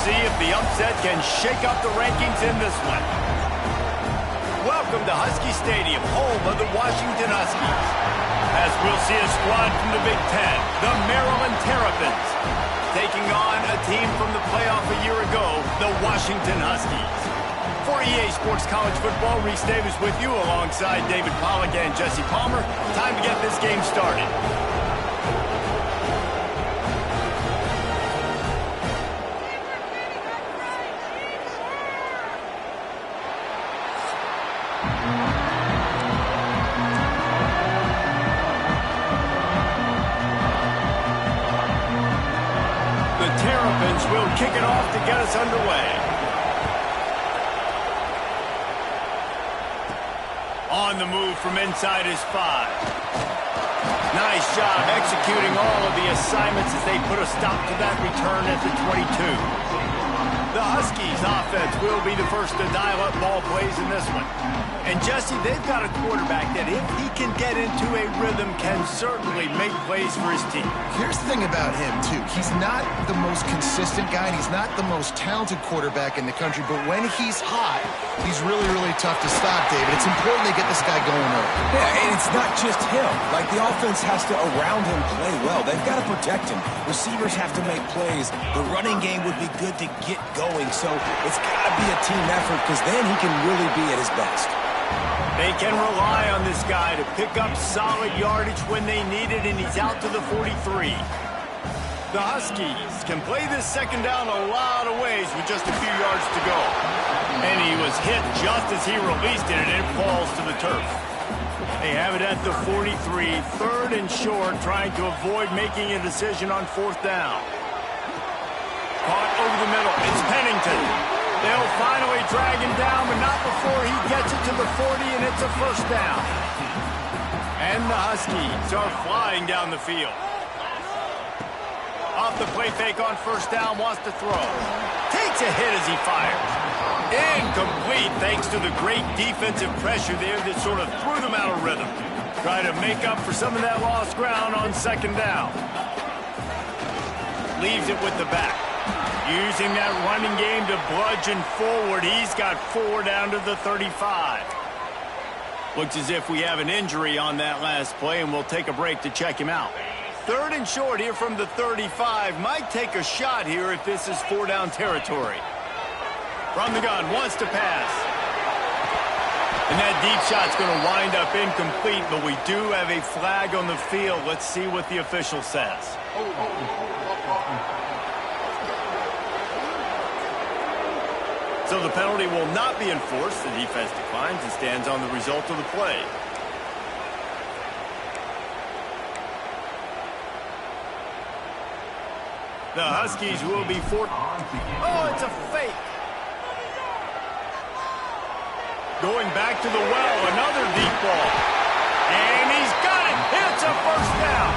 see if the upset can shake up the rankings in this one. Welcome to Husky Stadium, home of the Washington Huskies. As we'll see a squad from the Big Ten, the Maryland Terrapins, taking on a team from the playoff a year ago, the Washington Huskies. For EA Sports College Football, Reese Davis with you alongside David Pollack and Jesse Palmer. Time to get this game started. The Terrapins will kick it off to get us underway. On the move from inside his 5. Nice job executing all of the assignments as they put a stop to that return at the 22. The Huskies offense will be the first to dial up ball plays in this one. And Jesse, they've got a quarterback that if he can get into a rhythm can certainly make plays for his team. Here's the thing about him, too. He's not the most consistent guy, and he's not the most talented quarterback in the country, but when he's hot, he's really, really tough to stop, David. It's important they get this guy going early. Yeah, and it's not just him. Like, the offense has to, around him, play well. They've got to protect him. Receivers have to make plays. The running game would be good to get going, so it's got to be a team effort because then he can really be at his best. They can rely on this guy to pick up solid yardage when they need it, and he's out to the 43. The Huskies can play this second down a lot of ways with just a few yards to go. And he was hit just as he released it, and it falls to the turf. They have it at the 43, third and short, trying to avoid making a decision on fourth down. Caught over the middle. It's Pennington. They'll finally drag him down, but not before he gets it to the 40, and it's a first down. And the Huskies are flying down the field. Off the play fake on first down, wants to throw. Takes a hit as he fires. Incomplete thanks to the great defensive pressure there that sort of threw them out of rhythm. Try to make up for some of that lost ground on second down. Leaves it with the back. Using that running game to bludgeon forward. He's got 4 down to the 35. Looks as if we have an injury on that last play, and we'll take a break to check him out. Third and short here from the 35. Might take a shot here if this is 4 down territory. From the gun, wants to pass. And that deep shot's going to wind up incomplete, but we do have a flag on the field. Let's see what the official says. So the penalty will not be enforced. The defense declines and stands on the result of the play. The Huskies will be Oh, it's a fake. Going back to the well, another deep ball. And he's got it. It's a first down.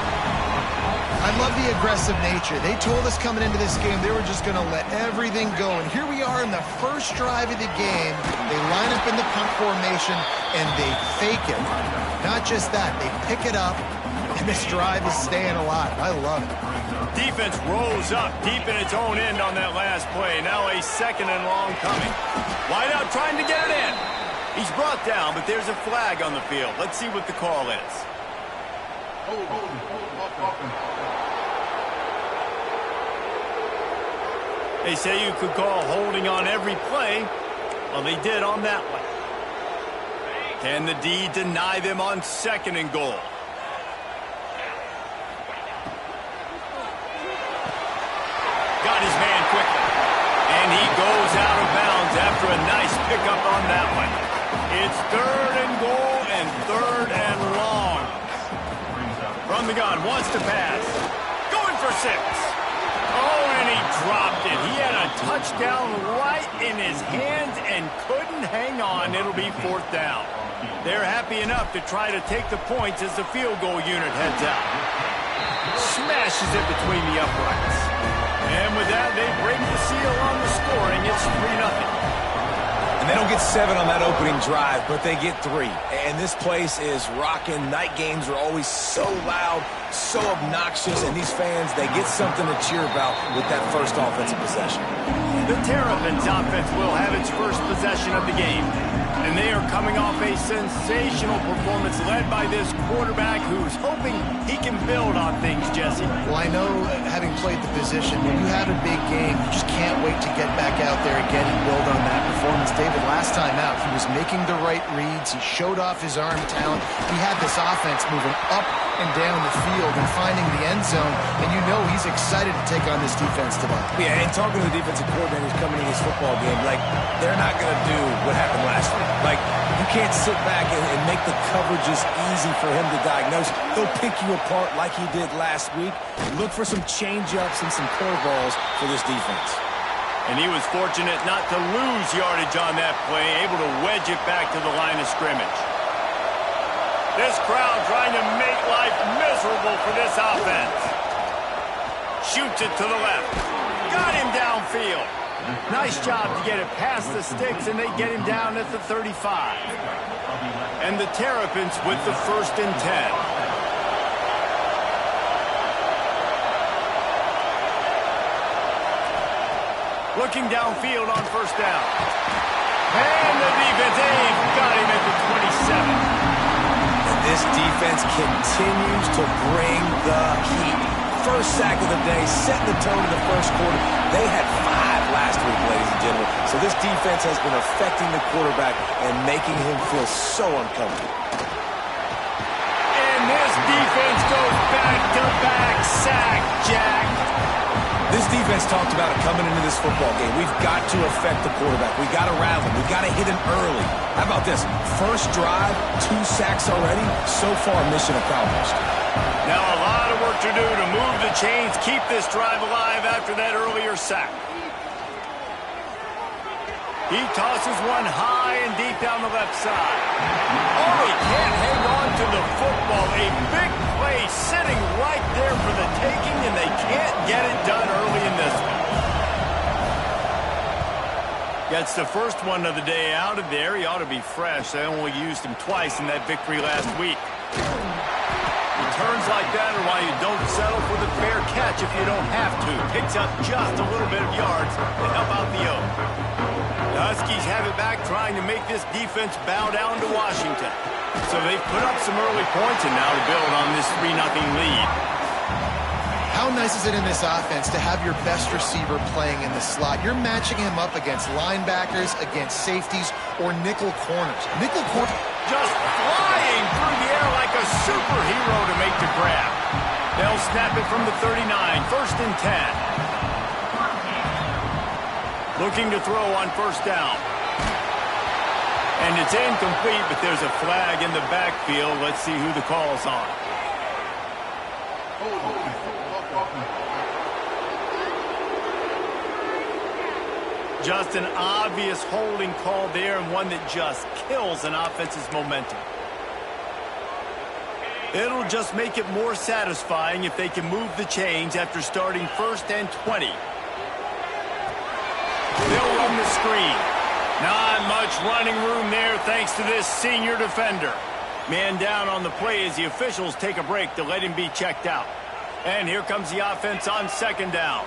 I love the aggressive nature. They told us coming into this game they were just going to let everything go. And here we are in the first drive of the game. They line up in the punt formation, and they fake it. Not just that, they pick it up, and this drive is staying alive. I love it. Defense rose up deep in its own end on that last play. Now a second and long coming. Wide out trying to get it in. He's brought down, but there's a flag on the field. Let's see what the call is. They say you could call holding on every play. Well, they did on that one. Can the D deny them on second and goal? Got his man quickly. And he goes out of bounds after a nice pickup on that one. It's third and goal and third and long. From the gun, wants to pass. Going for 6. Oh, and he dropped it. He had a touchdown right in his hands and couldn't hang on. It'll be fourth down. They're happy enough to try to take the points as the field goal unit heads out. Smashes it between the uprights. And with that, they break the seal on the scoring. It's 3-0. And they don't get 7 on that opening drive, but they get 3. And this place is rocking. Night games are always so loud. so obnoxious, and these fans, they get something to cheer about with that first offensive possession. The Terrapins offense will have its first possession of the game. And they are coming off a sensational performance led by this quarterback who's hoping he can build on things, Jesse. Well, I know, having played the position, when you have a big game, you just can't wait to get back out there again and build on that performance. David, last time out, he was making the right reads. He showed off his arm talent. He had this offense moving up and down the field and finding the end zone. And you know he's excited to take on this defense today. Yeah, and talking to the defensive coordinators coming in this football game, like, they're not going to do what happened last week. Like, you can't sit back and make the coverages easy for him to diagnose. He'll pick you apart like he did last week. Look for some change-ups and some curveballs for this defense. And he was fortunate not to lose yardage on that play, able to wedge it back to the line of scrimmage. This crowd trying to make life miserable for this offense. Shoots it to the left. Got him downfield. Nice job to get it past the sticks, and they get him down at the 35. And the Terrapins with the 1st and 10. Looking downfield on 1st down. And the defense got him at the 27. And this defense continues to bring the heat. First sack of the day, setting the tone in the first quarter. They had 5 last week, ladies and gentlemen. So this defense has been affecting the quarterback and making him feel so uncomfortable. And this defense goes back-to-back sack, Jack. This defense talked about it coming into this football game. We've got to affect the quarterback. We've got to rattle him. We've got to hit him early. How about this? First drive, 2 sacks already. So far, mission accomplished. Now a lot of work to do to move the chains, keep this drive alive after that earlier sack. He tosses one high and deep down the left side. Oh, he can't hang on to the football. A big play sitting right there for the taking, and they can't get it done early in this one. Gets the first one of the day out of there. He ought to be fresh. They only used him twice in that victory last week. Turns like that are why you don't settle for the fair catch if you don't have to. Picks up just a little bit of yards to help out the Oak. The Huskies have it back, trying to make this defense bow down to Washington. So they've put up some early points and now to build on this 3-0 lead. How nice is it in this offense to have your best receiver playing in the slot? You're matching him up against linebackers, against safeties, or nickel corners. Nickel corner just flying through the air like a superhero to make the grab. They'll snap it from the 39, 1st and 10. Looking to throw on 1st down. And it's incomplete, but there's a flag in the backfield. Let's see who the call's on. Just an obvious holding call there, and one that just kills an offense's momentum. It'll just make it more satisfying if they can move the chains after starting 1st and 20. They'll run the screen. Not much running room there thanks to this senior defender. Man down on the play as the officials take a break to let him be checked out. And here comes the offense on 2nd down.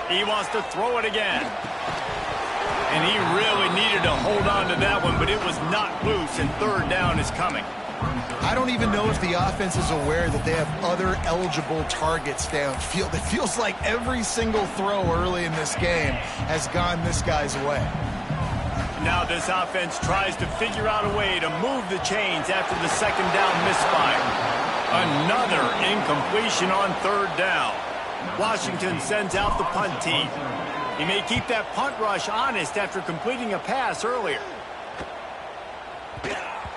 He wants to throw it again. And he really needed to hold on to that one, but it was not loose, and 3rd down is coming. I don't even know if the offense is aware that they have other eligible targets downfield. It feels like every single throw early in this game has gone this guy's way. Now this offense tries to figure out a way to move the chains after the 2nd down misfire. Another incompletion on 3rd down. Washington sends out the punt team. He may keep that punt rush honest after completing a pass earlier.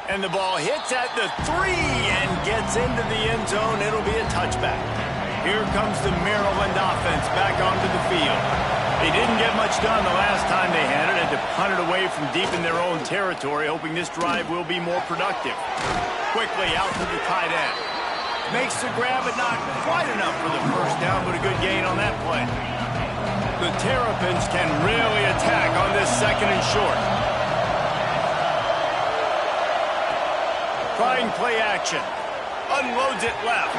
And the ball hits at the 3 and gets into the end zone. It'll be a touchback. Here comes the Maryland offense back onto the field. They didn't get much done the last time they had it, and to punt it away from deep in their own territory, hoping this drive will be more productive. Quickly out to the tight end. Makes the grab, but not quite enough for the 1st down, but a good gain on that play. The Terrapins can really attack on this 2nd and short. Trying play action. Unloads it left.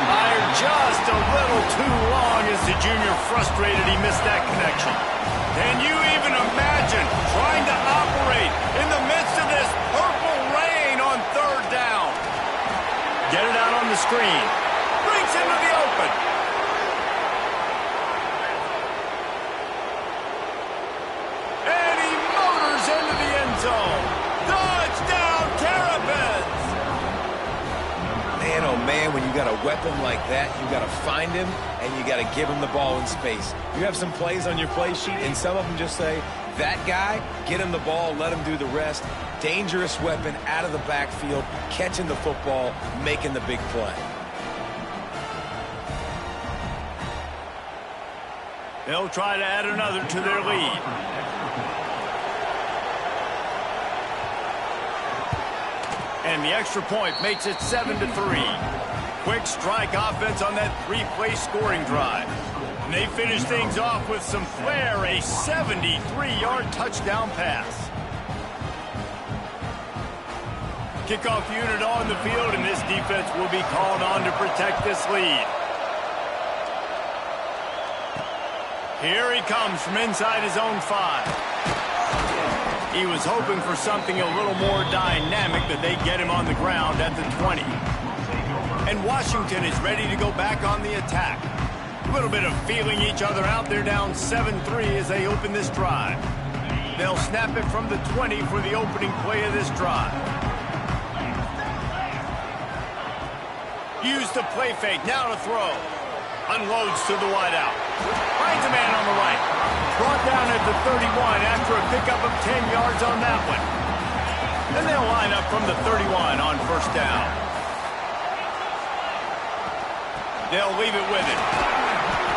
Fired just a little too long as the junior frustrated he missed that connection. Can you even imagine trying to operate in the midst of this purple rain on third down? Get it out on the screen. Brings into the open. And he motors into the end zone. Touchdown, Terrapins! Man, oh man, when you got a weapon like that, you got to find him and you got to give him the ball in space. You have some plays on your play sheet, and some of them just say, that guy, get him the ball, let him do the rest. Dangerous weapon out of the backfield, catching the football, making the big play. They'll try to add another to their lead. And the extra point makes it 7-3. Quick strike offense on that three-play scoring drive. And they finish things off with some flair, a 73-yard touchdown pass. Kickoff unit on the field, and this defense will be called on to protect this lead. Here he comes from inside his own 5. He was hoping for something a little more dynamic, but they get him on the ground at the 20. And Washington is ready to go back on the attack. A little bit of feeling each other out. They're down 7-3 as they open this drive. They'll snap it from the 20 for the opening play of this drive. Use the play fake, now to throw. Unloads to the wideout. Finds a man on the right. Brought down at the 31 after a pickup of 10 yards on that one. Then they'll line up from the 31 on first down. They'll leave it with it.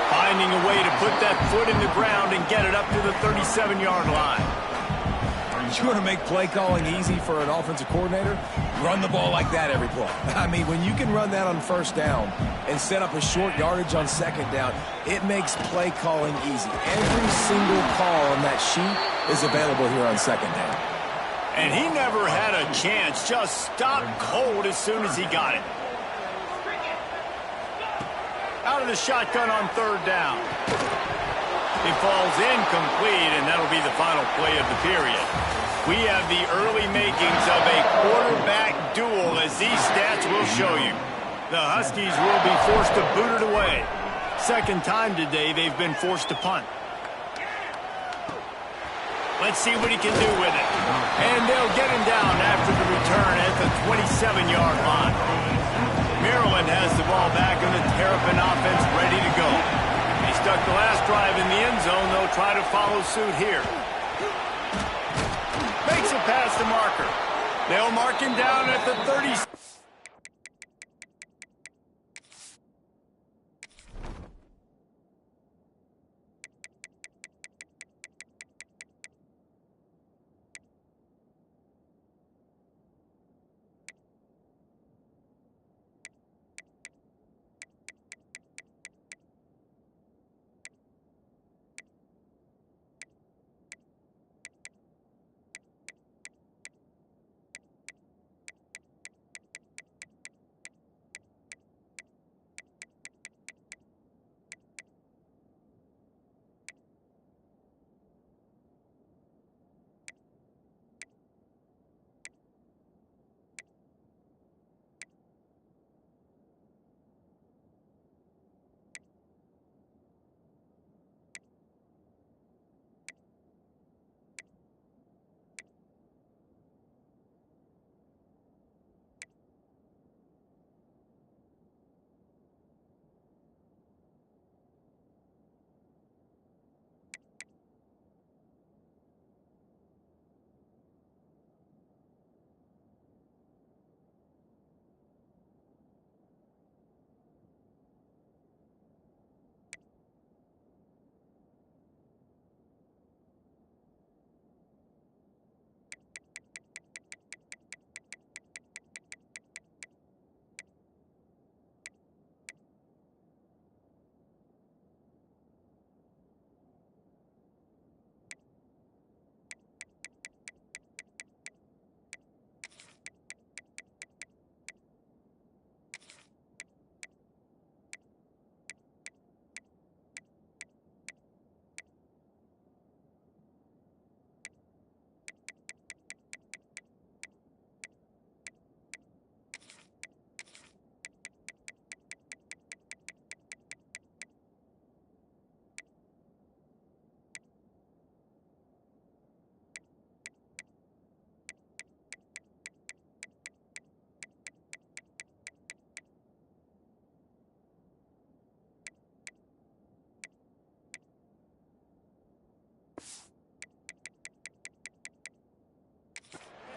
Finding a way to put that foot in the ground and get it up to the 37-yard line. You want to make play calling easy for an offensive coordinator? Run the ball like that every play. I mean, when you can run that on first down and set up a short yardage on second down, it makes play calling easy. Every single call on that sheet is available here on second down. And he never had a chance, just stopped cold as soon as he got it. Out of the shotgun on third down. It falls incomplete, and that'll be the final play of the period. We have the early makings of a quarterback duel, as these stats will show you. The Huskies will be forced to boot it away. Second time today they've been forced to punt. Let's see what he can do with it. And they'll get him down after the return at the 27-yard line. Maryland has the ball back, and the Terrapin offense ready to go. They stuck the last drive in the end zone. They'll try to follow suit here. Makes it past the marker. They'll mark him down at the 30.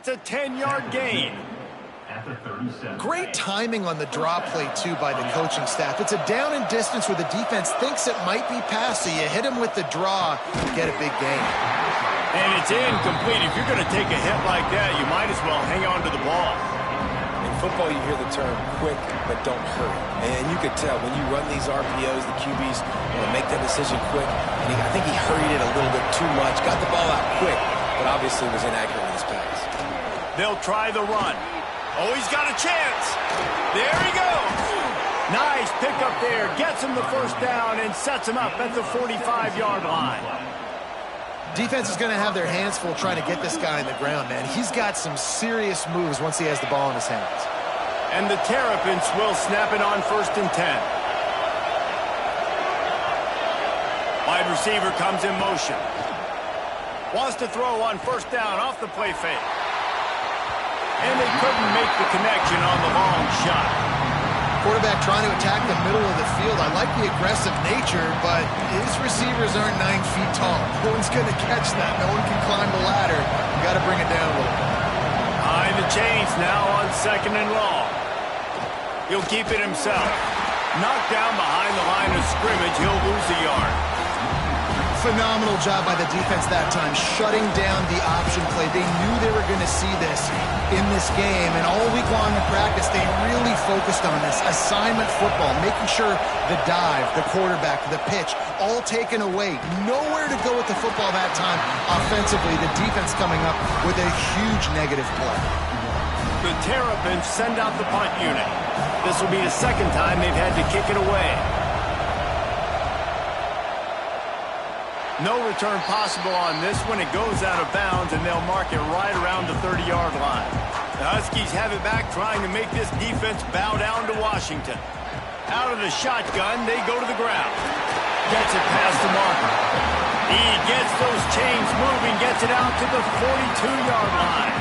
It's a 10-yard gain. Great timing on the draw play, too, by the coaching staff. It's a down and distance where the defense thinks it might be passed, so you hit him with the draw, get a big gain. And it's incomplete. If you're going to take a hit like that, you might as well hang on to the ball. In football, you hear the term quick, but don't hurry. And you could tell when you run these RPOs, the QBs want to make that decision quick. And I think he hurried it a little bit too much, got the ball out quick, but obviously was inaccurate in his pass. They'll try the run. Oh, he's got a chance. There he goes. Nice pickup there. Gets him the first down and sets him up at the 45-yard line. Defense is going to have their hands full trying to get this guy on the ground, man. He's got some serious moves once he has the ball in his hands. And the Terrapins will snap it on 1st and 10. Wide receiver comes in motion. Wants to throw on 1st down off the play fake. And they couldn't make the connection on the long shot. Quarterback trying to attack the middle of the field. I like the aggressive nature, but his receivers aren't 9 feet tall. No one's going to catch that. No one can climb the ladder. You got to bring it down a little bit. Behind the chains now on 2nd and long. He'll keep it himself. Knocked down behind the line of scrimmage. He'll lose a yard. Phenomenal job by the defense that time, shutting down the option play. They knew they were going to see this in this game, and all week long in practice, they really focused on this. Assignment football, making sure the dive, the quarterback, the pitch, all taken away. Nowhere to go with the football that time. Offensively, the defense coming up with a huge negative play. The Terrapins send out the punt unit. This will be the 2nd time they've had to kick it away. No return possible on this one. It goes out of bounds, and they'll mark it right around the 30-yard line. The Huskies have it back, trying to make this defense bow down to Washington. Out of the shotgun, they go to the ground. Gets it past the marker. He gets those chains moving, gets it out to the 42-yard line.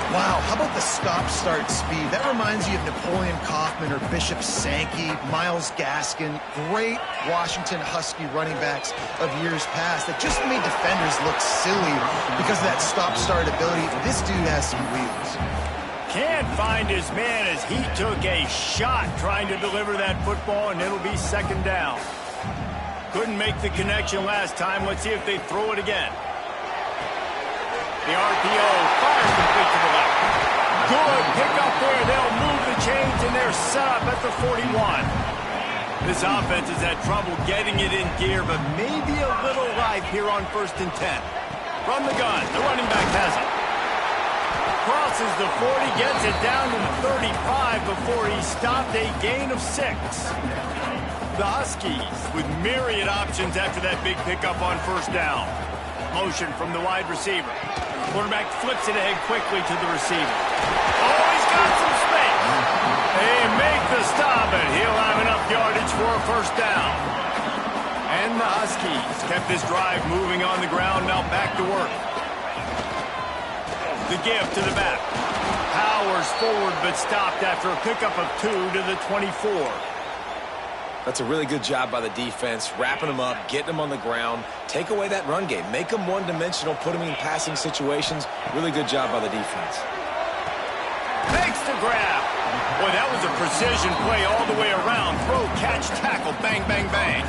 Wow, how about the stop-start speed? That reminds you of Napoleon Kaufman or Bishop Sankey, Myles Gaskin, great Washington Husky running backs of years past that just made defenders look silly because of that stop-start ability. This dude has some wheels. Can't find his man as he took a shot trying to deliver that football, and it'll be 2nd down. Couldn't make the connection last time. Let's see if they throw it again. The RPO fires complete to the left. Good pick up there. They'll move the chains, and they're set up at the 41. This offense has had trouble getting it in gear, but maybe a little life here on 1st and 10. From the gun, the running back has it. Crosses the 40, gets it down to the 35 before he stopped, a gain of 6. The Huskies with myriad options after that big pickup on 1st down. Motion from the wide receiver. Quarterback flips it ahead quickly to the receiver. Oh, he's got some space. They make the stop, and he'll have enough yardage for a 1st down. And the Huskies kept this drive moving on the ground, now back to work. The give to the back. Powers forward, but stopped after a pickup of 2 to the 24. That's a really good job by the defense, wrapping them up, getting them on the ground, take away that run game, make them one-dimensional, put them in passing situations. Really good job by the defense. Makes the grab. Boy, that was a precision play all the way around. Throw, catch, tackle, bang, bang, bang.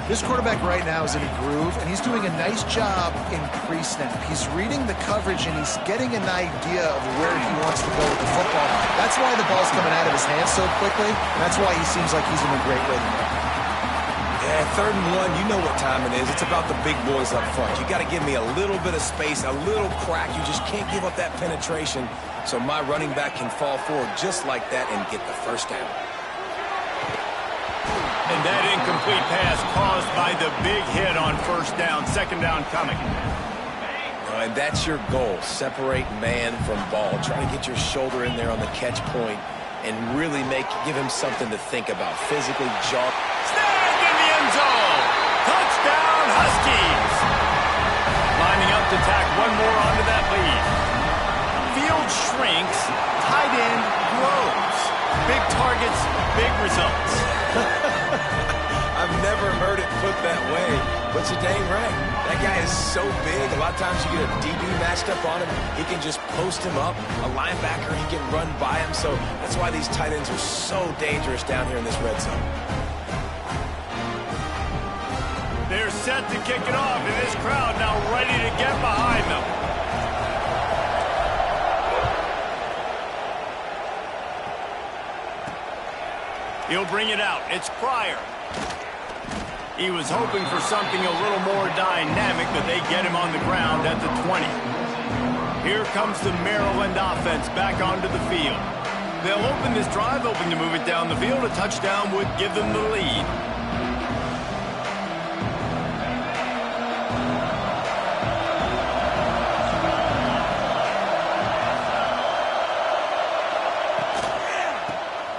This quarterback right now is in a groove, and he's doing a nice job in pre-snap. He's reading the coverage, and he's getting an idea of where he wants to go with the football. That's why the ball's coming out of his hands so quickly. That's why he seems like he's in a great rhythm. Yeah, 3rd and 1, you know what time it is. It's about the big boys up front. You got to give me a little bit of space, a little crack. You just can't give up that penetration, so my running back can fall forward just like that and get the 1st down. And that incomplete pass caused by the big hit on 1st down. 2nd down coming. And that's your goal. Separate man from ball. Try to get your shoulder in there on the catch point and really give him something to think about. Physically jog. Snagged in the end zone. Touchdown, Huskies. Lining up to tack one more onto that lead. Field shrinks. Tight end grows. Big targets, big results. I've never heard it put that way. Puts it dang right. That guy is so big. A lot of times you get a DB matched up on him. He can just post him up. A linebacker, he can run by him. So that's why these tight ends are so dangerous down here in this red zone. They're set to kick it off, and this crowd now ready to get behind them. He'll bring it out. It's Pryor. He was hoping for something a little more dynamic, but they get him on the ground at the 20. Here comes the Maryland offense back onto the field. They'll open this drive, hoping to move it down the field. A touchdown would give them the lead.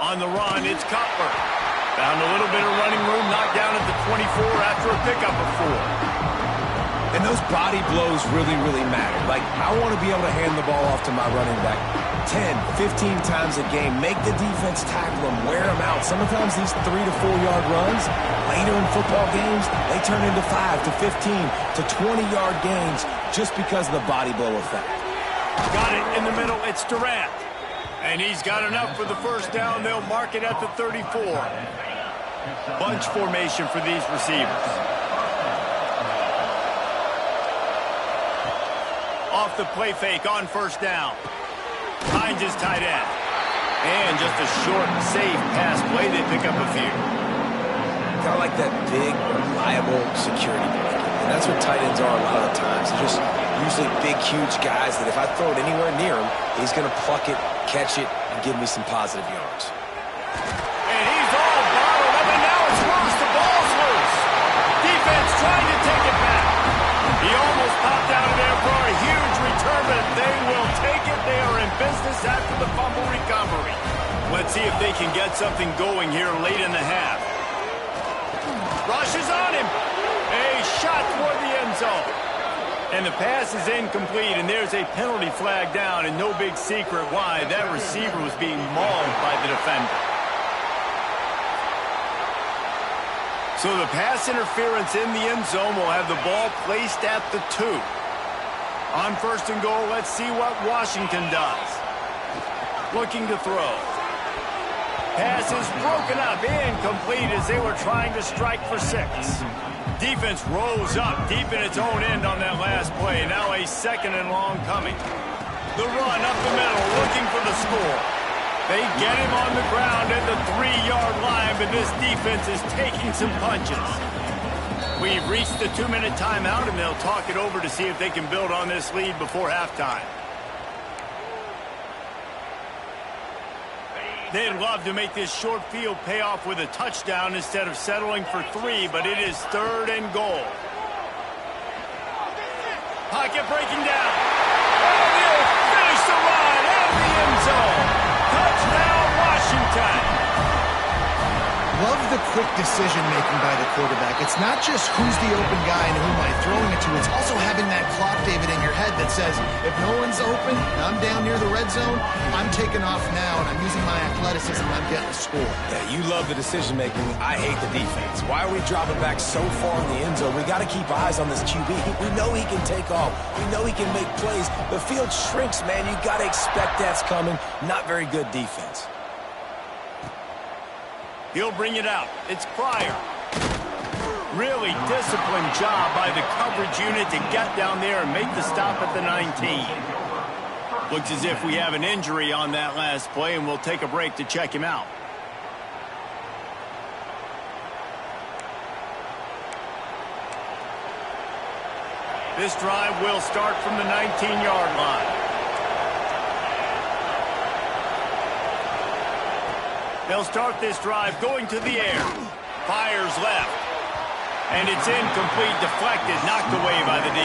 On the run, it's Cutler. Found a little bit of running room, knocked down at the 24 after a pickup of 4. And those body blows really, really matter. Like, I want to be able to hand the ball off to my running back 10, 15 times a game. Make the defense tackle them, wear them out. Sometimes these 3 to 4 yard runs, later in football games, they turn into 5 to 15 to 20 yard gains just because of the body blow effect. Got it in the middle. It's Durant. And he's got enough for the first down. They'll mark it at the 34. Bunch formation for these receivers. Off the play fake on first down. Finds his tight end. And just a short, safe pass play. They pick up a few. Kind of like that big, reliable security blanket. And that's what tight ends are a lot of the times. They're just usually big, huge guys that if I throw it anywhere near him, he's going to pluck it, catch it, and give me some positive yards. And he's all bottled up, and now it's worse. The ball's loose. Defense trying to take it back. He almost popped out of there for a huge return, but they will take it. They are in business after the fumble recovery. Let's see if they can get something going here late in the half. Rush is on him. A shot toward the end zone. And the pass is incomplete, and there's a penalty flag down, and no big secret why. That receiver was being mauled by the defender. So the pass interference in the end zone will have the ball placed at the 2. On first and goal, let's see what Washington does. Looking to throw. Pass is broken up, incomplete as they were trying to strike for 6. Defense rose up deep in its own end on that last play. Now a second and long coming. The run up the middle, looking for the score. They get him on the ground at the 3-yard line, but this defense is taking some punches. We've reached the 2-minute timeout, and they'll talk it over to see if they can build on this lead before halftime. They'd love to make this short field pay off with a touchdown instead of settling for 3, but it is 3rd and goal. Pocket breaking down. And he'll finish the run out of the end zone. Touchdown, Washington. Love the quick decision-making by the quarterback. It's not just who's the open guy and who am I throwing it to. It's also having that clock, David, in your head that says, if no one's open and I'm down near the red zone, I'm taking off now and I'm using my athleticism and I'm getting a score. Yeah, you love the decision-making. I hate the defense. Why are we dropping back so far in the end zone? We got to keep eyes on this QB. We know he can take off. We know he can make plays. The field shrinks, man. You got to expect that's coming. Not very good defense. He'll bring it out. It's Pryor. Really disciplined job by the coverage unit to get down there and make the stop at the 19. Looks as if we have an injury on that last play, and we'll take a break to check him out. This drive will start from the 19-yard line. They'll start this drive going to the air. Fires left. And it's incomplete, deflected, knocked away by the D.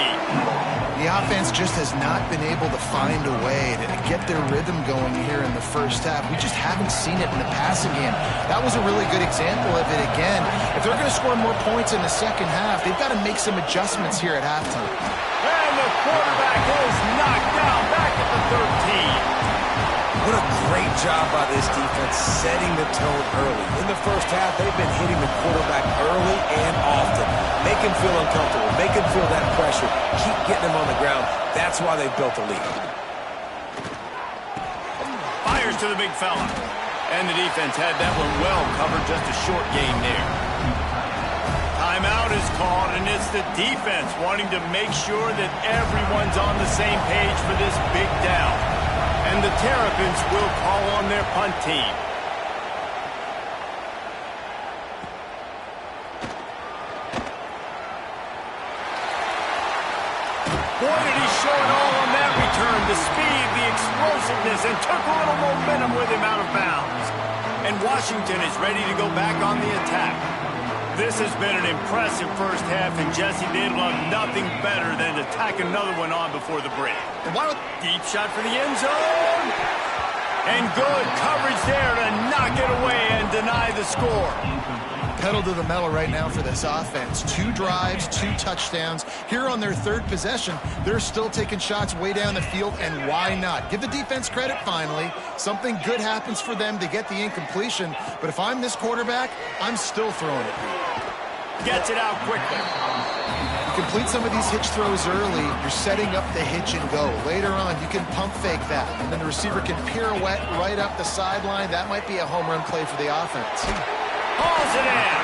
The offense just has not been able to find a way to get their rhythm going here in the first half. We just haven't seen it in the passing game. That was a really good example of it again. If they're going to score more points in the second half, they've got to make some adjustments here at halftime. And the quarterback is knocked down back at the 13. What a great job by this defense setting the tone early. In the first half, they've been hitting the quarterback early and often. Make him feel uncomfortable. Make him feel that pressure. Keep getting him on the ground. That's why they've built a lead. Fires to the big fella. And the defense had that one well covered. Just a short gain there. Timeout is called, and it's the defense wanting to make sure that everyone's on the same page for this big down. And the Terrapins will call on their punt team. Boy, did he show it all on that return. The speed, the explosiveness, and took a little momentum with him out of bounds. And Washington is ready to go back on the attack. This has been an impressive first half, and Jesse, they'd love nothing better than to tack another one on before the break. And why deep shot for the end zone? And good coverage there to knock it away and deny the score. Pedal to the metal right now for this offense. 2 drives, 2 touchdowns. Here on their 3rd possession, they're still taking shots way down the field, and why not? Give the defense credit finally. Something good happens for them to get the incompletion, but if I'm this quarterback, I'm still throwing it. Gets it out quickly. Complete some of these hitch throws early. You're setting up the hitch and go. Later on, you can pump fake that, and then the receiver can pirouette right up the sideline. That might be a home run play for the offense. Hauls it in.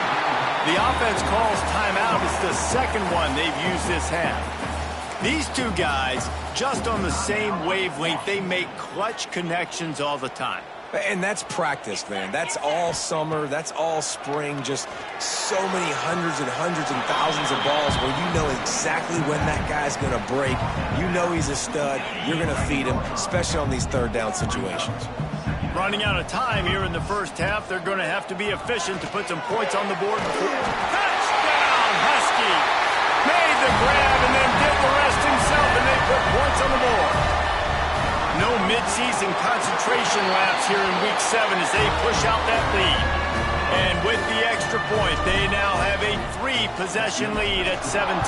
The offense calls timeout. It's the second one they've used this half. These two guys, just on the same wavelength, they make clutch connections all the time. And that's practice, man. That's all summer. That's all spring. Just so many hundreds and thousands of balls where you know exactly when that guy's going to break. You know he's a stud. You're going to feed him, especially on these 3rd down situations. Running out of time here in the first half. They're going to have to be efficient to put some points on the board. Touchdown, Husky! Made the grab and then did the rest himself, and they put points on the board. No midseason concentration laps here in Week 7 as they push out that lead. And with the extra point, they now have a 3-possession lead at 17.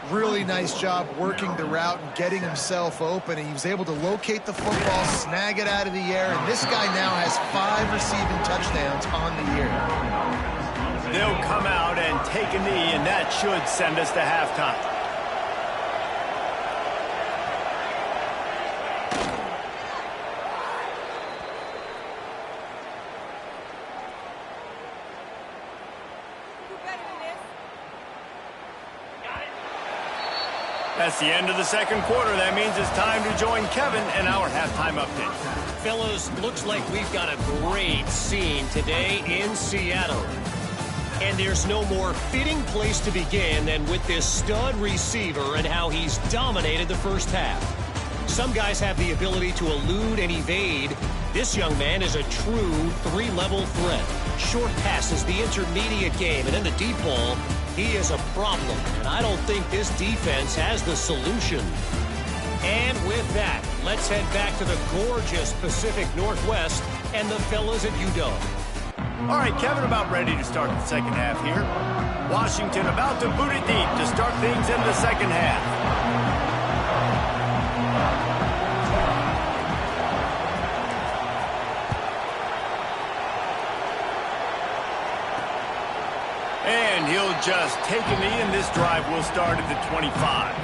Really nice job working the route and getting himself open. And he was able to locate the football, snag it out of the air, and this guy now has 5 receiving touchdowns on the year. They'll come out and take a knee, and that should send us to halftime. That's the end of the second quarter. That means it's time to join Kevin in our halftime update. Fellas, looks like we've got a great scene today in Seattle. And there's no more fitting place to begin than with this stud receiver and how he's dominated the first half. Some guys have the ability to elude and evade. This young man is a true 3-level threat. Short passes, the intermediate game, and in the deep ball, he is a problem. And I don't think this defense has the solution. And with that, let's head back to the gorgeous Pacific Northwest and the fellas at UW. All right, Kevin, about ready to start the second half here. Washington about to boot it deep to start things in the second half. And he'll just take a knee, and this drive will start at the 25.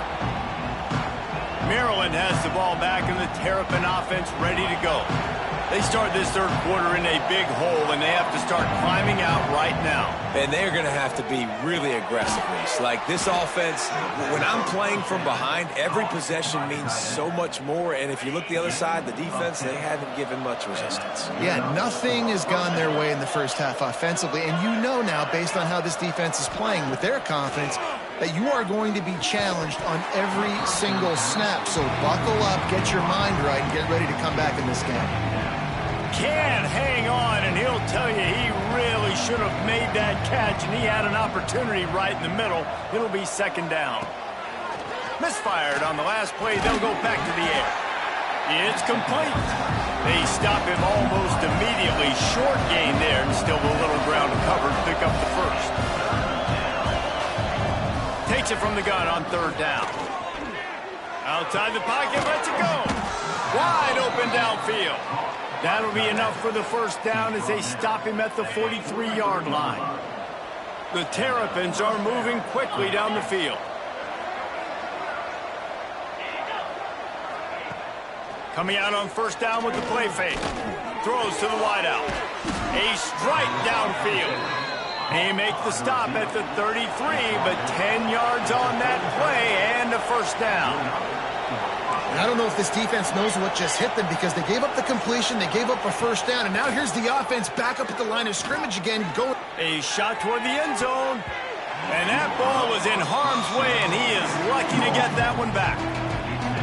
Maryland has the ball back, and the Terrapin offense ready to go. They start this third quarter in a big hole, and they have to start climbing out right now. And they're going to have to be really aggressive, Reese. Like, this offense, when I'm playing from behind, every possession means so much more. And if you look the other side, the defense, they haven't given much resistance. Yeah, nothing has gone their way in the first half offensively. And you know now, based on how this defense is playing with their confidence, that you are going to be challenged on every single snap. So buckle up, get your mind right, and get ready to come back in this game. Can't hang on, and he'll tell you he really should have made that catch, and he had an opportunity right in the middle. It'll be second down. Misfired on the last play. They'll go back to the air. It's complete. They stop him almost immediately. Short gain there, and still a little ground to cover to pick up the first. Takes it from the gun on third down. Outside the pocket, lets it go. Wide open downfield. That'll be enough for the first down as they stop him at the 43-yard line. The Terrapins are moving quickly down the field. Coming out on first down with the play fake. Throws to the wideout. A strike downfield. They make the stop at the 33, but 10 yards on that play and a first down. I don't know if this defense knows what just hit them because they gave up the completion, they gave up a first down, and now here's the offense back up at the line of scrimmage again. A shot toward the end zone, and that ball was in harm's way, and he is lucky to get that one back.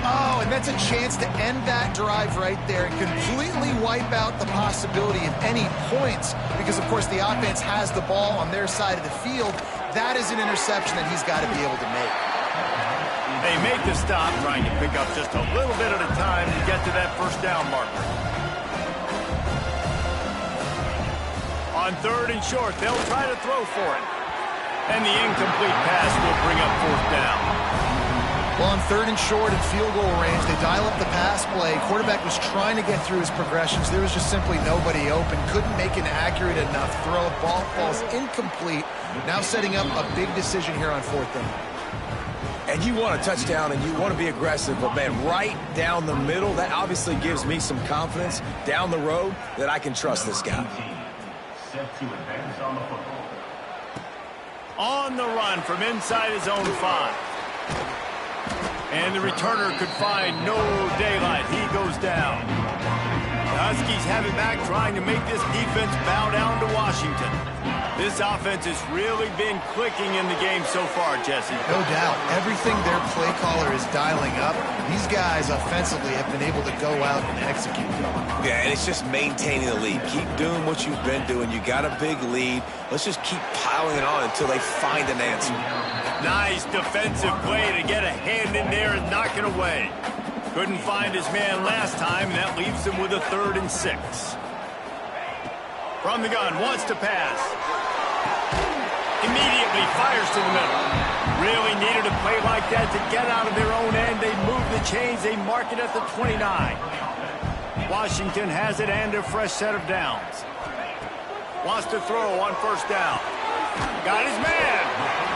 Oh, and that's a chance to end that drive right there and completely wipe out the possibility of any points because, of course, the offense has the ball on their side of the field. That is an interception that he's got to be able to make. They make the stop, trying to pick up just a little bit at a time to get to that first down marker. On third and short, they'll try to throw for it. And the incomplete pass will bring up fourth down. Well, on third and short and field goal range, they dial up the pass play. Quarterback was trying to get through his progressions. There was just simply nobody open. Couldn't make an accurate enough throw. Ball falls incomplete. Now setting up a big decision here on fourth down. And you want a touchdown and you want to be aggressive, but man, right down the middle, that obviously gives me some confidence down the road that I can trust this guy. On the run from inside his own 5. And the returner could find no daylight. He goes down. The Huskies have it back, trying to make this defense bow down to Washington. This offense has really been clicking in the game so far, Jesse. No doubt. Everything their play caller is dialing up, these guys offensively have been able to go out and execute. Yeah, and it's just maintaining the lead. Keep doing what you've been doing. You got a big lead. Let's just keep piling it on until they find an answer. Nice defensive play to get a hand in there and knock it away. Couldn't find his man last time, and that leaves him with a 3rd and 6. From the gun, wants to pass. Immediately fires to the middle. Really needed a play like that to get out of their own end. They move the chains. They mark it at the 29. Washington has it and a fresh set of downs. Wants to throw on first down. Got his man.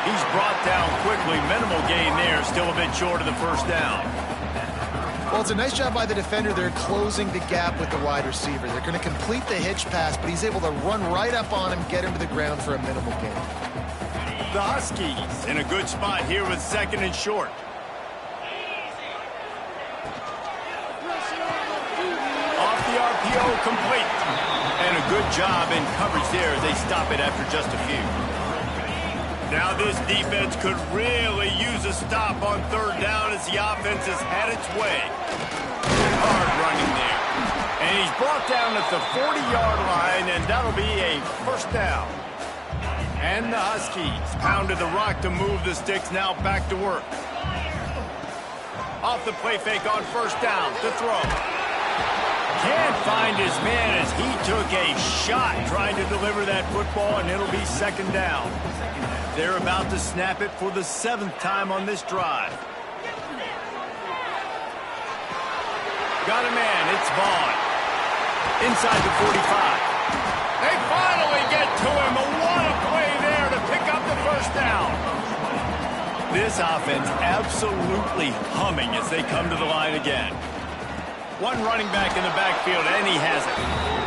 He's brought down quickly. Minimal gain there. Still a bit short of the first down. Well, it's a nice job by the defender. They're closing the gap with the wide receiver. They're going to complete the hitch pass, but he's able to run right up on him, get him to the ground for a minimal gain. The Huskies in a good spot here with 2nd and short. Off the RPO, complete. And a good job in coverage there as they stop it after just a few. Now this defense could really use a stop on 3rd down as the offense has had its way. Hard running there. And he's brought down at the 40-yard line, and that'll be a first down. And the Huskies pounded the rock to move the sticks, now back to work. Off the play fake on first down to throw. Can't find his man as he took a shot trying to deliver that football, and it'll be 2nd down. They're about to snap it for the 7th time on this drive. Got a man, it's Vaughn. Inside the 45. They finally get to him. What a play there to pick up the first down. This offense absolutely humming as they come to the line again. One running back in the backfield, and he has it.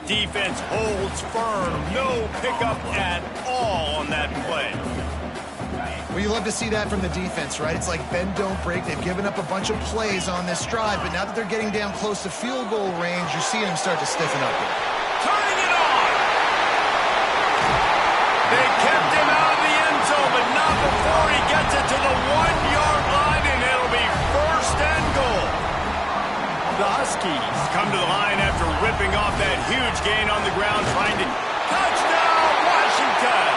Defense holds firm. No pickup at all on that play. Well, you love to see that from the defense, right? It's like bend, don't break. They've given up a bunch of plays on this drive, but now that they're getting down close to field goal range, you're seeing them start to stiffen up here. Turning it on! They kept him out of the end zone, but not before he gets it to the 1-yard line, and it'll be 1st and goal. The whipping off that huge gain on the ground, trying to touchdown Washington.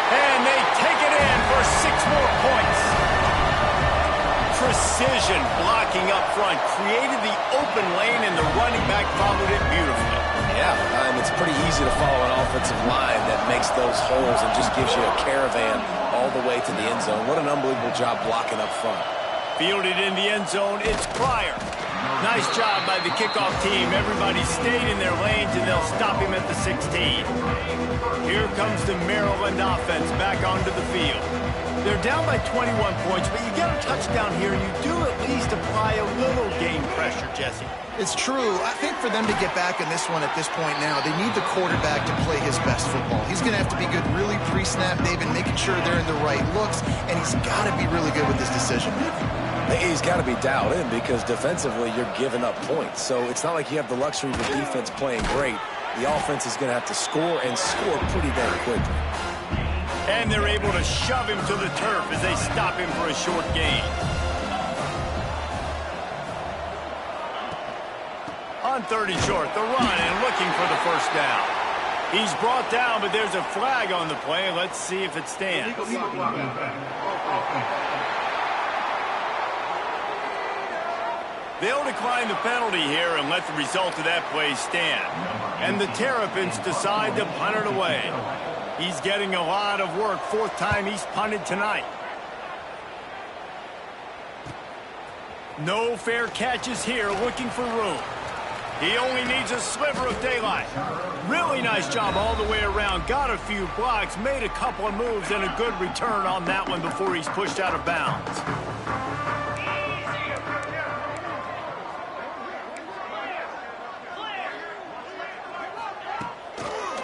And they take it in for 6 more points. Precision blocking up front created the open lane, and the running back followed it beautifully. Yeah, it's pretty easy to follow an offensive line that makes those holes and just gives you a caravan all the way to the end zone. What an unbelievable job blocking up front. Fielded in the end zone, it's Pryor. Nice job by the kickoff team. Everybody stayed in their lanes, and they'll stop him at the 16. Here comes the Maryland offense back onto the field. They're down by 21 points, but you get a touchdown here, and you do at least apply a little game pressure, Jesse. It's true. I think for them to get back in this one at this point now, they need the quarterback to play his best football. He's going to have to be good really pre-snap, David, making sure they're in the right looks, and he's got to be really good with his decision. He's got to be dialed in because defensively you're giving up points. So it's not like you have the luxury of the defense playing great. The offense is going to have to score and score pretty damn quickly. And they're able to shove him to the turf as they stop him for a short gain. On 3rd and short, the run and looking for the first down. He's brought down, but there's a flag on the play. Let's see if it stands. They'll decline the penalty here and let the result of that play stand. And the Terrapins decide to punt it away. He's getting a lot of work. 4th time he's punted tonight. No fair catches here, looking for room. He only needs a sliver of daylight. Really nice job all the way around. Got a few blocks, made a couple of moves, and a good return on that one before he's pushed out of bounds.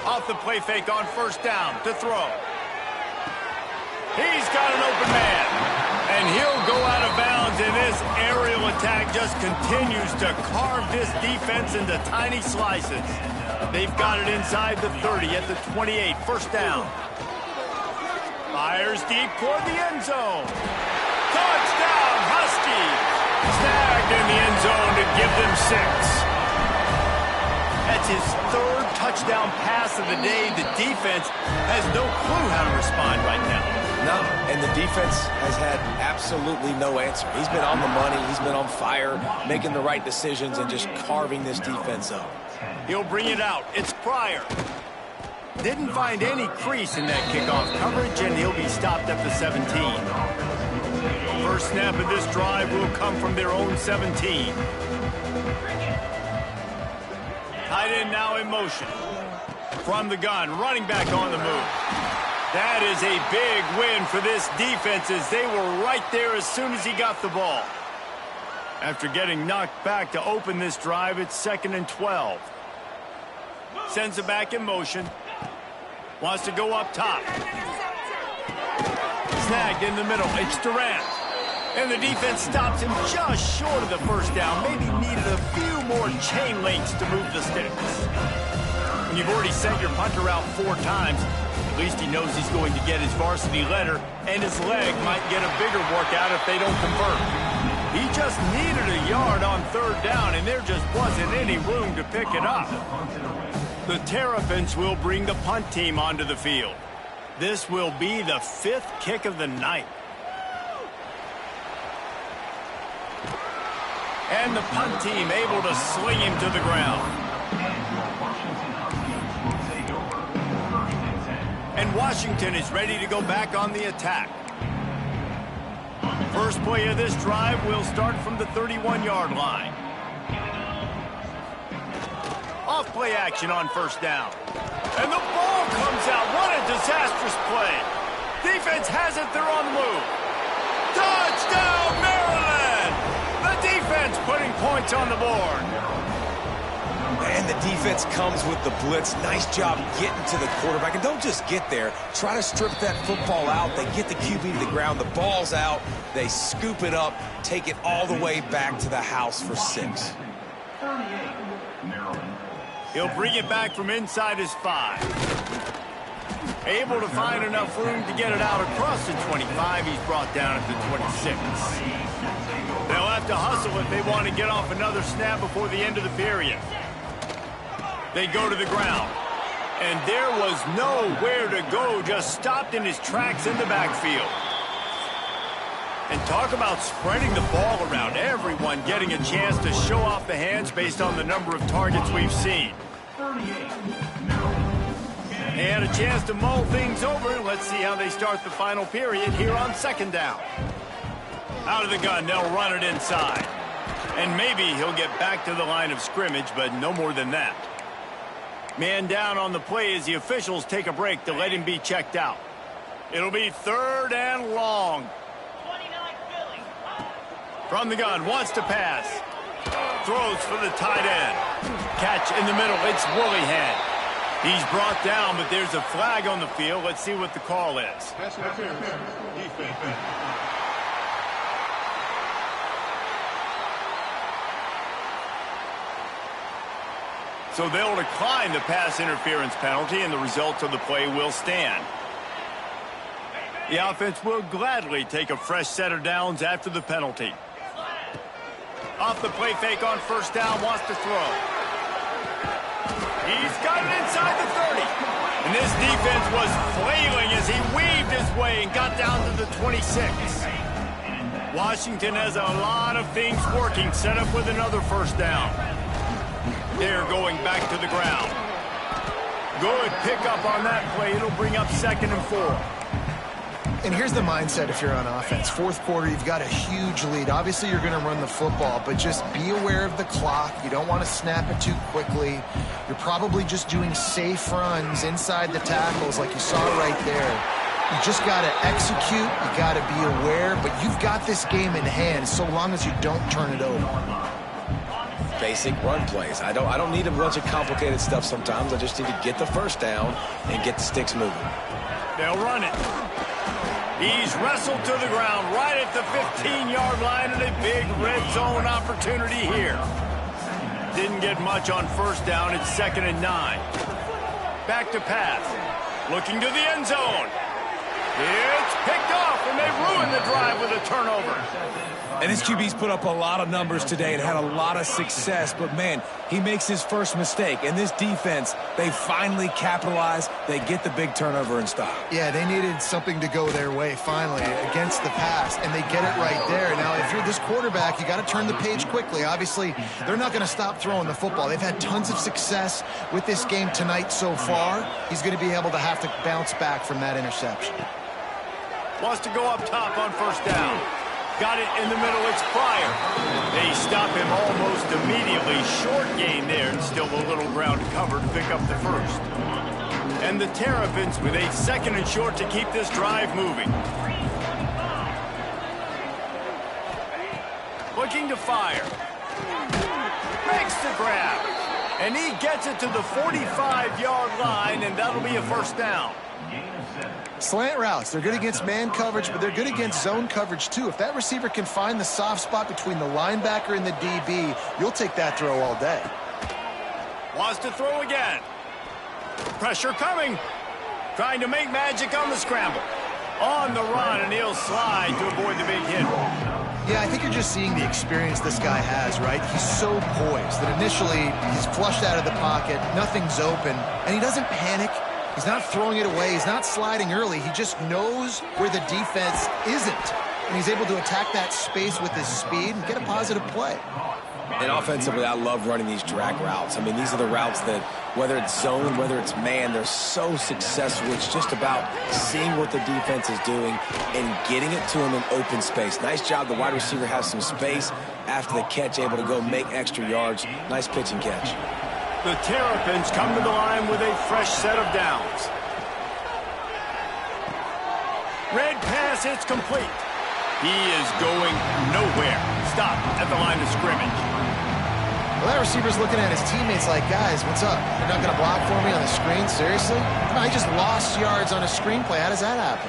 Off the play fake on 1st down to throw. He's got an open man. And he'll go out of bounds, and this aerial attack just continues to carve this defense into tiny slices. They've got it inside the 30 at the 28. 1st down. Fires deep toward the end zone. Touchdown, Huskies. Snagged in the end zone to give them 6. That's his 3rd touchdown pass of the day. The defense has no clue how to respond right now. No, and the defense has had absolutely no answer. He's been on the money. He's been on fire, making the right decisions and just carving this defense up. He'll bring it out. It's Pryor. Didn't find any crease in that kickoff coverage, and he'll be stopped at the 17. First snap of this drive will come from their own 17. Tight end now in motion. From the gun, running back on the move. That is a big win for this defense as they were right there as soon as he got the ball. After getting knocked back to open this drive, it's 2nd and 12. Sends it back in motion. Wants to go up top. Snagged in the middle. It's Durant. And the defense stops him just short of the 1st down. Maybe needed a few more chain links to move the sticks. When you've already sent your punter out 4 times, at least he knows he's going to get his varsity letter, and his leg might get a bigger workout if they don't convert. He just needed a yard on 3rd down, and there just wasn't any room to pick it up. The Terrapins will bring the punt team onto the field. This will be the 5th kick of the night. And the punt team able to sling him to the ground. And Washington is ready to go back on the attack. First play of this drive will start from the 31-yard line. Off play action on 1st down. And the ball comes out. What a disastrous play. Defense has it. They're on the move. Touchdown, Maryland! The defense putting points on the board. And the defense comes with the blitz. Nice job getting to the quarterback. And don't just get there. Try to strip that football out. They get the QB to the ground. The ball's out. They scoop it up, take it all the way back to the house for 6. He'll bring it back from inside his 5. Able to find enough room to get it out across the 25. He's brought down at the 26. They'll have to hustle if they want to get off another snap before the end of the period. They go to the ground. And there was nowhere to go, just stopped in his tracks in the backfield. And talk about spreading the ball around. Everyone getting a chance to show off the hands based on the number of targets we've seen. They had a chance to mull things over. Let's see how they start the final period here on second down. Out of the gun, they'll run it inside. And maybe he'll get back to the line of scrimmage, but no more than that. Man down on the play as the officials take a break to let him be checked out. It'll be 3rd and long. From the gun, wants to pass. Throws for the tight end. Catch in the middle, it's Willihan. He's brought down, but there's a flag on the field. Let's see what the call is. So they'll decline the pass interference penalty, and the results of the play will stand. The offense will gladly take a fresh set of downs after the penalty. Off the play fake on first down, wants to throw. He's got it inside the 30. And this defense was flailing as he weaved his way and got down to the 26. Washington has a lot of things working, set up with another first down. They're going back to the ground. Good pickup on that play. It'll bring up 2nd and 4. And here's the mindset if you're on offense. 4th quarter, you've got a huge lead. Obviously, you're going to run the football, but just be aware of the clock. You don't want to snap it too quickly. You're probably just doing safe runs inside the tackles like you saw right there. You just got to execute. You got to be aware, but you've got this game in hand so long as you don't turn it over. Basic run plays. I don't need a bunch of complicated stuff sometimes. I just need to get the first down and get the sticks moving. They'll run it. He's wrestled to the ground right at the 15-yard line, and a big red zone opportunity here. Didn't get much on first down. It's 2nd and 9. Back to pass. Looking to the end zone. It's picked off, and they ruin the drive with a turnover. And this QB's put up a lot of numbers today and had a lot of success, but man, he makes his first mistake. And this defense, they finally capitalize. They get the big turnover and stop. Yeah, they needed something to go their way finally against the pass, and they get it right there. Now, if you're this quarterback, you got to turn the page quickly. Obviously, they're not going to stop throwing the football. They've had tons of success with this game tonight so far. He's going to be able to have to bounce back from that interception. Wants to go up top on first down. Got it in the middle, it's Pryor. They stop him almost immediately. Short gain there, and still a little ground to cover to pick up the first. And the Terrapins with a 2nd and short to keep this drive moving. Looking to fire. Makes the grab. And he gets it to the 45-yard line, and that'll be a first down. Slant routes, they're good against man coverage, but they're good against zone coverage too. If that receiver can find the soft spot between the linebacker and the DB, you'll take that throw all day. Wants to throw again. Pressure coming. Trying to make magic on the scramble. On the run, and he'll slide to avoid the big hit. Yeah, I think you're just seeing the experience this guy has, right? He's so poised that initially he's flushed out of the pocket, nothing's open, and he doesn't panic. He's not throwing it away. He's not sliding early. He just knows where the defense isn't. And he's able to attack that space with his speed and get a positive play. And offensively, I love running these drag routes. I mean, these are the routes that, whether it's zone, whether it's man, they're so successful. It's just about seeing what the defense is doing and getting it to him in open space. Nice job. The wide receiver has some space after the catch, able to go make extra yards. Nice pitch and catch. The Terrapins come to the line with a fresh set of downs. Red pass, it's complete. He is going nowhere. Stop at the line of scrimmage. Well, that receiver's looking at his teammates like, guys, what's up? You're not going to block for me on the screen? Seriously? Come on, I just lost yards on a screenplay. How does that happen?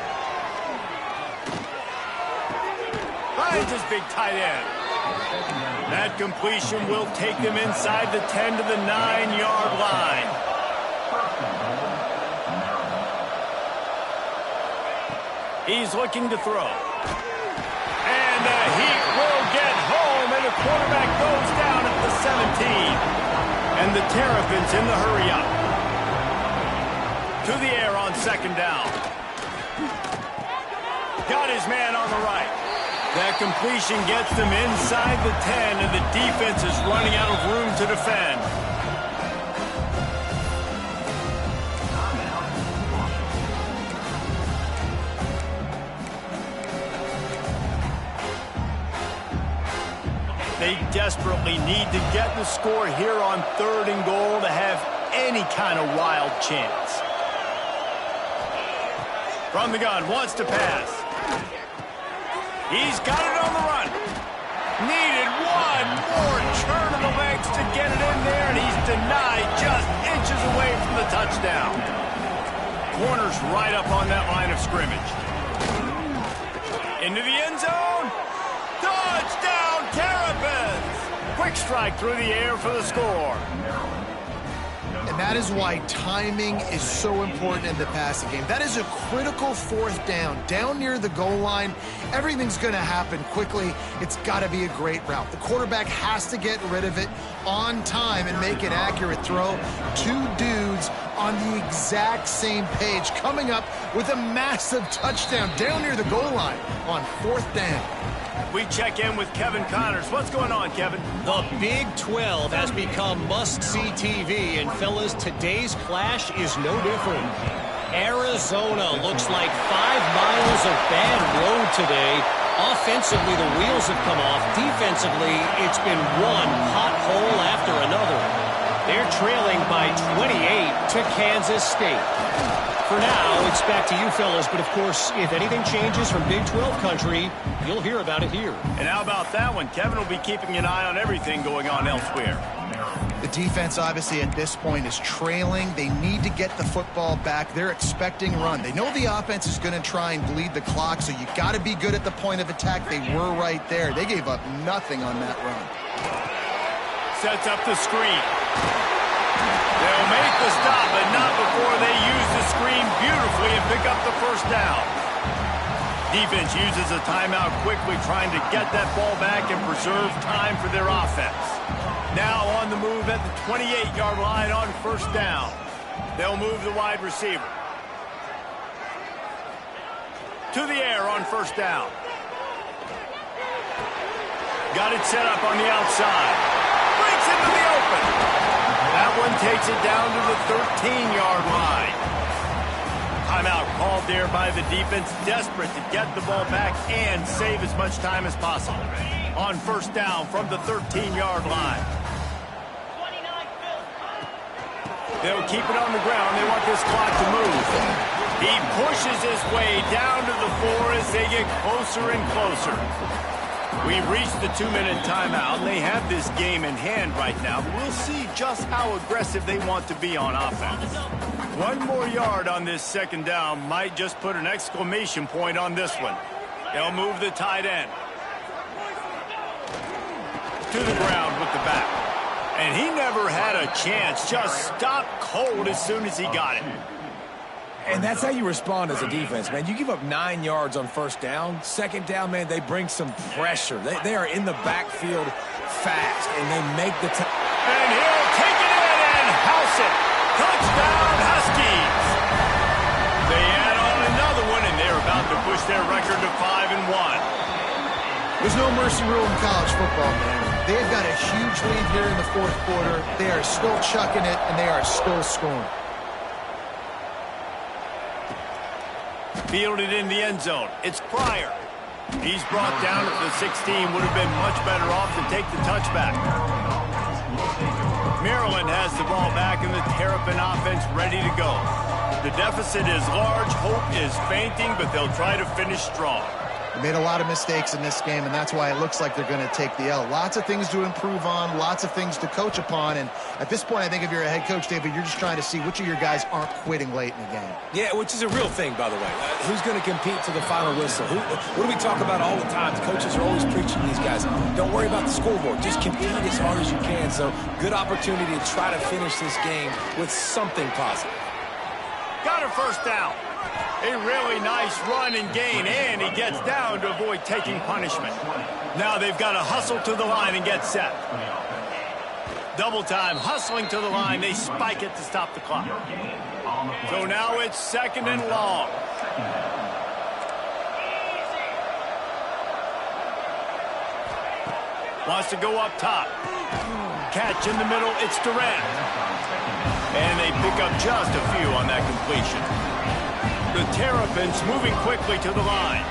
Finds his big tight end. That completion will take them inside the 10 to the 9-yard line. He's looking to throw. And the Heat will get home, and the quarterback goes down at the 17. And the Terrapins in the hurry-up. To the air on second down. Got his man on the right. That completion gets them inside the 10, and the defense is running out of room to defend. They desperately need to get the score here on 3rd and goal to have any kind of wild chance. From the gun, wants to pass. He's got it on the run. Needed one more turn of the legs to get it in there, and he's denied just inches away from the touchdown. Corner's right up on that line of scrimmage. Into the end zone. Touchdown, Terrapins! Quick strike through the air for the score. And that is why timing is so important in the passing game. That is a critical 4th down. Down near the goal line, everything's going to happen quickly. It's got to be a great route. The quarterback has to get rid of it on time and make an accurate throw. 2 dudes on the exact same page, coming up with a massive touchdown down near the goal line on 4th down. We check in with Kevin Connors. What's going on, Kevin? The Big 12 has become must-see TV, and fellas, today's clash is no different. Arizona looks like 5 miles of bad road today. Offensively, the wheels have come off. Defensively, it's been one pothole after another. They're trailing by 28 to Kansas State. For now, it's back to you fellas, but of course, if anything changes from Big 12 country, you'll hear about it here. And how about that one? Kevin will be keeping an eye on everything going on elsewhere. The defense, obviously, at this point is trailing. They need to get the football back. They're expecting run. They know the offense is going to try and bleed the clock, so you got to be good at the point of attack. They were right there. They gave up nothing on that run. Sets up the screen. They'll make the stop, but not before they use the screen beautifully and pick up the 1st down. Defense uses a timeout quickly, trying to get that ball back and preserve time for their offense. Now on the move at the 28-yard line on 1st down. They'll move the wide receiver. To the air on 1st down. Got it set up on the outside. Breaks into the open. That one takes it down to the 13-yard line. Timeout called there by the defense, desperate to get the ball back and save as much time as possible. On 1st down from the 13-yard line. They'll keep it on the ground. They want this clock to move. He pushes his way down to the 4 as they get closer and closer. We've reached the 2-minute timeout, and they have this game in hand right now. We'll see just how aggressive they want to be on offense. 1 more yard on this 2nd down might just put an exclamation point on this one. They'll move the tight end. To the ground with the back. And he never had a chance. Just stopped cold as soon as he got it. And that's how you respond as a defense, man. You give up 9 yards on 1st down. 2nd down, man, they bring some pressure. They are in the backfield fast, and they make the time. And he'll take it in and house it. Touchdown, Huskies. They add on another one, and they're about to push their record to 5-1. There's no mercy rule in college football, man. They've got a huge lead here in the 4th quarter. They are still chucking it, and they are still scoring. Fielded in the end zone. It's Pryor. He's brought down at the 16. Would have been much better off to take the touchback. Maryland has the ball back, and the Terrapin offense ready to go. The deficit is large. Hope is fainting, but they'll try to finish strong. They made a lot of mistakes in this game, and that's why it looks like they're going to take the L. Lots of things to improve on, lots of things to coach upon, and at this point, I think if you're a head coach, David, you're just trying to see which of your guys aren't quitting late in the game. Yeah, which is a real thing, by the way. Who's going to compete to the final whistle? What do we talk about all the time? The coaches are always preaching to these guys. Don't worry about the scoreboard. Just compete as hard as you can. So, good opportunity to try to finish this game with something positive. Got a 1st down. A really nice run and gain, and he gets down to avoid taking punishment. Now they've got to hustle to the line and get set. Double time, hustling to the line. They spike it to stop the clock. So now it's 2nd and long. Wants to go up top. Catch in the middle, it's Durant. And they pick up just a few on that completion. The Terrapins moving quickly to the line.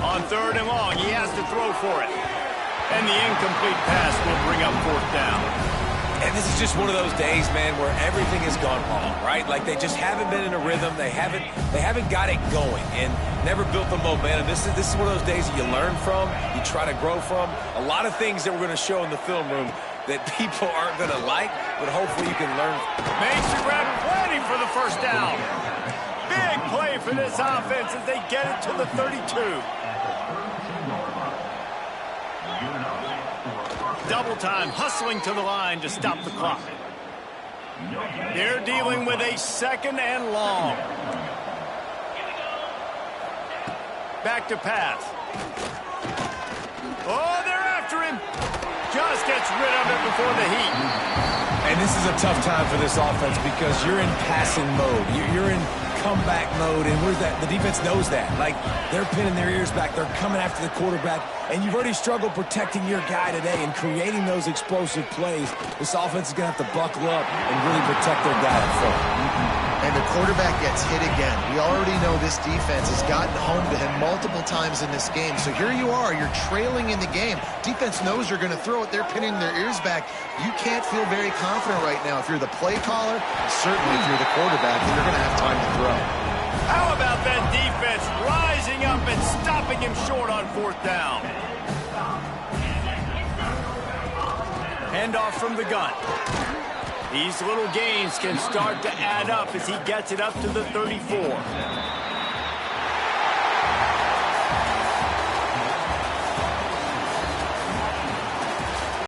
On 3rd and long, he has to throw for it. And the incomplete pass will bring up 4th down. And this is just one of those days, man, where everything has gone wrong, right? Like they just haven't been in a rhythm. They haven't got it going and never built the momentum. This is one of those days that you learn from, you try to grow from. A lot of things that we're going to show in the film room that people aren't going to like, but hopefully you can learn. Makes the grab plenty for the 1st down. Big play for this offense as they get it to the 32. Double time, hustling to the line to stop the clock. They're dealing with a 2nd and long. Back to pass. Oh, they're after him. Just gets rid of it before the heat. And this is a tough time for this offense because you're in passing mode. You're in comeback mode, and the defense knows that. Like, they're pinning their ears back. They're coming after the quarterback, and you've already struggled protecting your guy today and creating those explosive plays. This offense is going to have to buckle up and really protect their guy in front. And the quarterback gets hit again. We already know this defense has gotten home to him multiple times in this game. So here you are, you're trailing in the game. Defense knows you're going to throw it. They're pinning their ears back. You can't feel very confident right now if you're the play caller, and certainly if you're the quarterback, that you're going to have time to throw. How about that defense rising up and stopping him short on 4th down? Handoff from the gun. These little gains can start to add up as he gets it up to the 34.